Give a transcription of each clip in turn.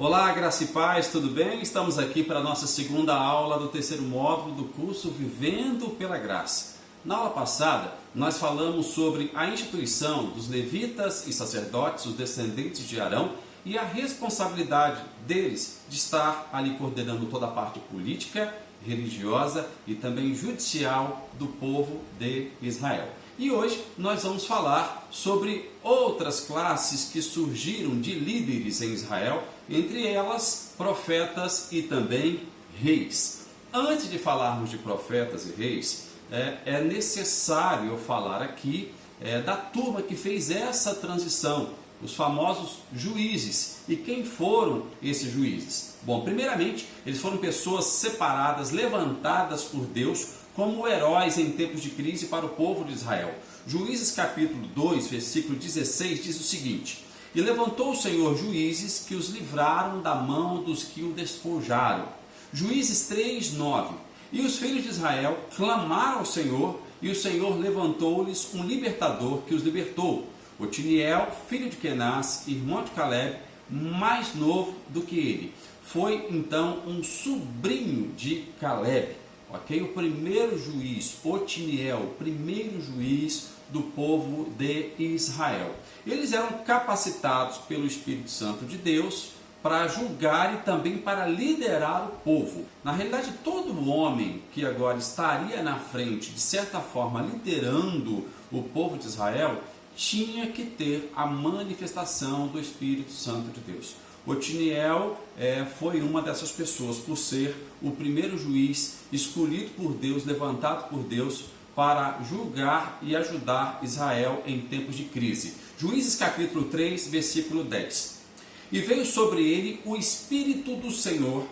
Olá, graça e paz, tudo bem? Estamos aqui para a nossa segunda aula do terceiro módulo do curso Vivendo pela Graça. Na aula passada, nós falamos sobre a instituição dos levitas e sacerdotes, os descendentes de Arão, e a responsabilidade deles de estar ali coordenando toda a parte política, religiosa e também judicial do povo de Israel. E hoje nós vamos falar sobre outras classes que surgiram de líderes em Israel, entre elas profetas e também reis. Antes de falarmos de profetas e reis, é necessário falar aqui da turma que fez essa transição, os famosos juízes. E quem foram esses juízes? Bom, primeiramente, eles foram pessoas separadas, levantadas por Deus como heróis em tempos de crise para o povo de Israel. Juízes capítulo 2, versículo 16 diz o seguinte: E levantou o Senhor juízes que os livraram da mão dos que o despojaram. Juízes 3, 9. E os filhos de Israel clamaram ao Senhor, e o Senhor levantou-lhes um libertador que os libertou. Otiniel, filho de Kenaz, irmão de Caleb, mais novo do que ele. Foi então um sobrinho de Caleb. Ok? O primeiro juiz, Otiniel, o primeiro juiz do povo de Israel. Eles eram capacitados pelo Espírito Santo de Deus para julgar e também para liderar o povo. Na realidade, todo homem que agora estaria na frente, de certa forma, liderando o povo de Israel, tinha que ter a manifestação do Espírito Santo de Deus. Otiniel foi uma dessas pessoas, por ser o primeiro juiz escolhido por Deus, levantado por Deus para julgar e ajudar Israel em tempos de crise. Juízes capítulo 3, versículo 10. E veio sobre ele o Espírito do Senhor,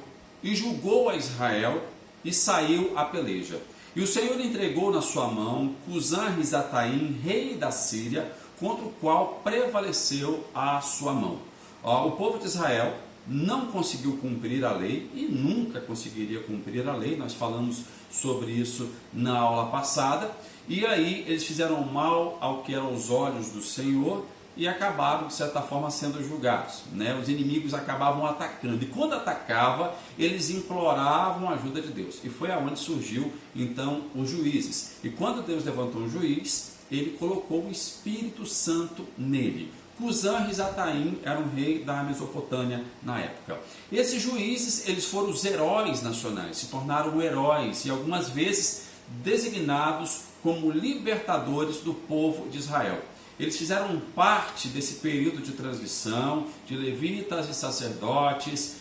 e julgou a Israel, e saiu a peleja. E o Senhor entregou na sua mão Cusã-Risataim, rei da Síria, contra o qual prevaleceu a sua mão. O povo de Israel não conseguiu cumprir a lei e nunca conseguiria cumprir a lei. Nós falamos sobre isso na aula passada. E aí eles fizeram mal ao que eram os olhos do Senhor e acabaram, de certa forma, sendo julgados. Os inimigos acabavam atacando. E quando atacava, eles imploravam a ajuda de Deus. E foi aonde surgiu, então, os juízes. E quando Deus levantou um juiz, ele colocou o Espírito Santo nele. Cusã-Risataim era um rei da Mesopotâmia na época. Esses juízes, eles foram os heróis nacionais, se tornaram heróis e algumas vezes designados como libertadores do povo de Israel. Eles fizeram parte desse período de transição, de levitas e sacerdotes,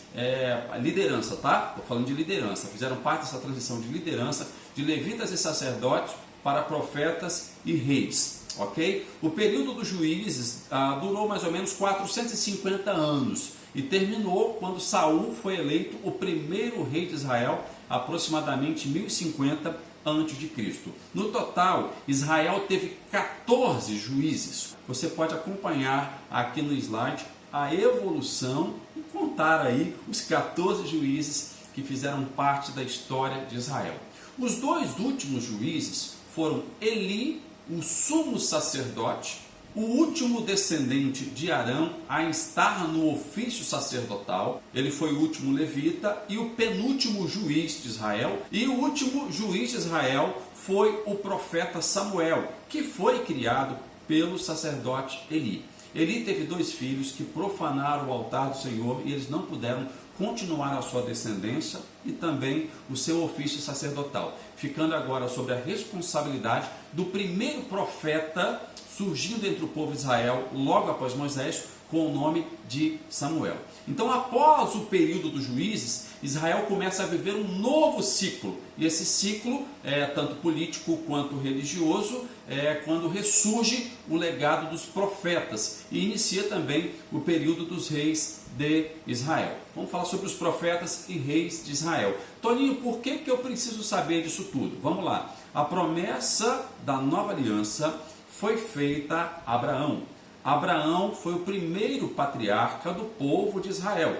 liderança, tá? Estou falando de liderança. Fizeram parte dessa transição de liderança, de levitas e sacerdotes para profetas e reis. Ok? O período dos juízes durou mais ou menos 450 anos e terminou quando Saul foi eleito o primeiro rei de Israel, aproximadamente 1050 a.C. No total, Israel teve 14 juízes. Você pode acompanhar aqui no slide a evolução e contar aí os 14 juízes que fizeram parte da história de Israel. Os dois últimos juízes foram Eli, o sumo sacerdote, o último descendente de Arão a estar no ofício sacerdotal. Ele foi o último levita e o penúltimo juiz de Israel. E o último juiz de Israel foi o profeta Samuel, que foi criado pelo sacerdote Eli. Eli teve dois filhos que profanaram o altar do Senhor e eles não puderam continuar a sua descendência e também o seu ofício sacerdotal, ficando agora sob a responsabilidade do primeiro profeta surgindo entre o povo de Israel logo após Moisés, com o nome de Samuel. Então, após o período dos juízes, Israel começa a viver um novo ciclo, e esse ciclo é tanto político quanto religioso, quando ressurge o legado dos profetas e inicia também o período dos reis de Israel. Vamos falar sobre os profetas e reis de Israel. Toninho, por que eu preciso saber disso tudo? Vamos lá. A promessa da nova aliança foi feita a Abraão. Abraão foi o primeiro patriarca do povo de Israel,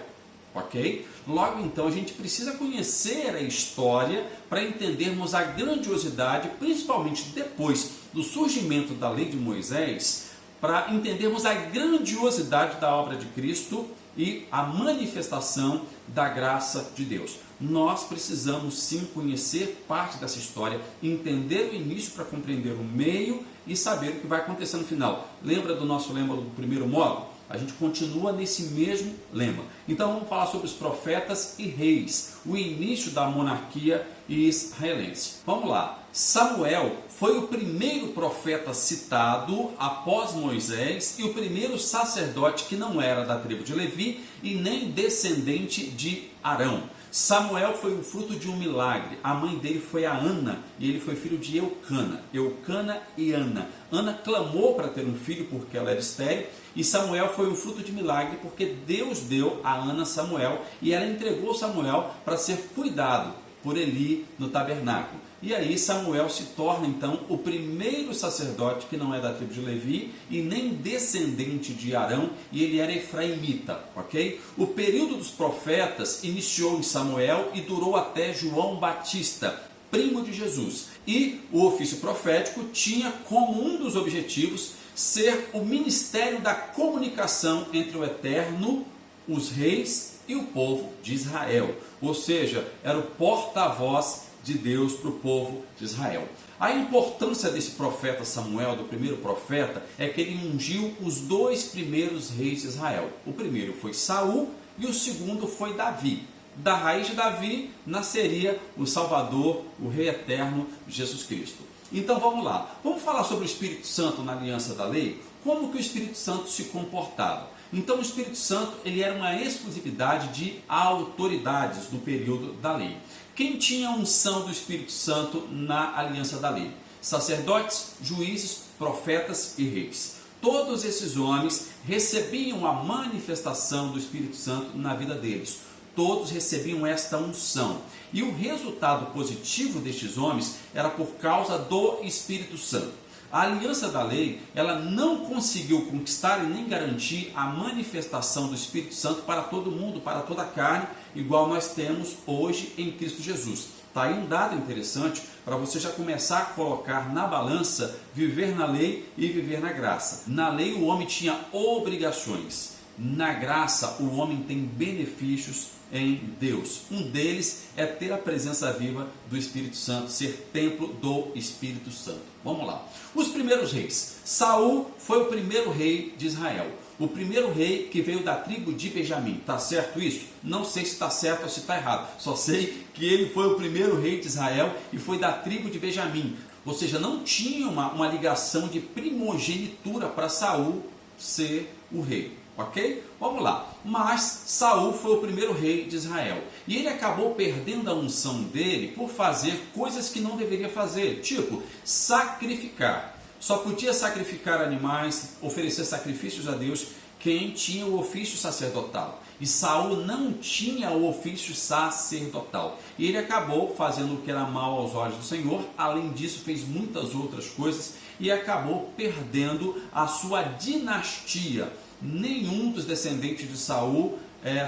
ok? Logo então a gente precisa conhecer a história para entendermos a grandiosidade, principalmente depois do surgimento da lei de Moisés, para entendermos a grandiosidade da obra de Cristo e a manifestação da graça de Deus. Nós precisamos sim conhecer parte dessa história, entender o início para compreender o meio e saber o que vai acontecer no final. Lembra do nosso lema do primeiro módulo? A gente continua nesse mesmo lema. Então vamos falar sobre os profetas e reis, o início da monarquia israelense. Vamos lá. Samuel foi o primeiro profeta citado após Moisés e o primeiro sacerdote que não era da tribo de Levi e nem descendente de Arão. Samuel foi o fruto de um milagre. A mãe dele foi a Ana e ele foi filho de Eucana. Eucana e Ana. Ana clamou para ter um filho porque ela era estéril e Samuel foi o fruto de milagre porque Deus deu a Ana Samuel e ela entregou Samuel para ser cuidado por Eli no tabernáculo. E aí Samuel se torna então o primeiro sacerdote que não é da tribo de Levi e nem descendente de Arão, e ele era efraimita, ok? O período dos profetas iniciou em Samuel e durou até João Batista, primo de Jesus. E o ofício profético tinha como um dos objetivos ser o ministério da comunicação entre o Eterno, os reis e o povo de Israel. Ou seja, era o porta-voz de Deus para o povo de Israel. A importância desse profeta Samuel, do primeiro profeta, é que ele ungiu os dois primeiros reis de Israel. O primeiro foi Saul e o segundo foi Davi. Da raiz de Davi nasceria o Salvador, o Rei Eterno, Jesus Cristo. Então vamos lá, vamos falar sobre o Espírito Santo na aliança da lei, como que o Espírito Santo se comportava. Então o Espírito Santo ele era uma exclusividade de autoridades do período da lei. Quem tinha a unção do Espírito Santo na aliança da lei? Sacerdotes, juízes, profetas e reis. Todos esses homens recebiam a manifestação do Espírito Santo na vida deles. Todos recebiam esta unção. E o resultado positivo destes homens era por causa do Espírito Santo. A aliança da lei, ela não conseguiu conquistar e nem garantir a manifestação do Espírito Santo para todo mundo, para toda a carne, igual nós temos hoje em Cristo Jesus. Está aí um dado interessante para você já começar a colocar na balança viver na lei e viver na graça. Na lei o homem tinha obrigações. Na graça, o homem tem benefícios em Deus. Um deles é ter a presença viva do Espírito Santo, ser templo do Espírito Santo. Vamos lá. Os primeiros reis. Saul foi o primeiro rei de Israel. O primeiro rei que veio da tribo de Benjamim. Está certo isso? Não sei se está certo ou se está errado. Só sei que ele foi o primeiro rei de Israel e foi da tribo de Benjamim. Ou seja, não tinha uma ligação de primogenitura para Saul ser o rei. Ok? Vamos lá. Mas Saul foi o primeiro rei de Israel. E ele acabou perdendo a unção dele por fazer coisas que não deveria fazer. Tipo, sacrificar. Só podia sacrificar animais, oferecer sacrifícios a Deus quem tinha o ofício sacerdotal. E Saul não tinha o ofício sacerdotal. E ele acabou fazendo o que era mal aos olhos do Senhor. Além disso, fez muitas outras coisas e acabou perdendo a sua dinastia. Nenhum dos descendentes de Saul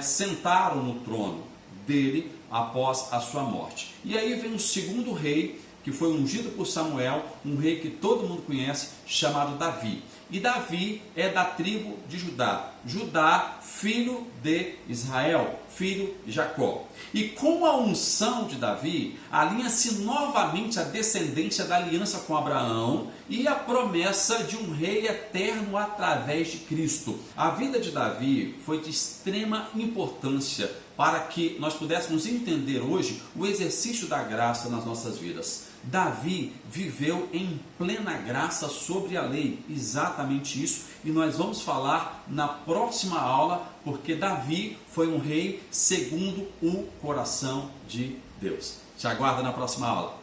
sentaram no trono dele após a sua morte. E aí vem um segundo rei que foi ungido por Samuel, um rei que todo mundo conhece, chamado Davi. E Davi é da tribo de Judá. Judá, filho de Israel, filho de Jacó. E com a unção de Davi, alinha-se novamente a descendência da aliança com Abraão e a promessa de um rei eterno através de Cristo. A vida de Davi foi de extrema importância para que nós pudéssemos entender hoje o exercício da graça nas nossas vidas. Davi viveu em plena graça sobre a lei, exatamente isso, e nós vamos falar na próxima aula, porque Davi foi um rei segundo o coração de Deus. Te aguardo na próxima aula.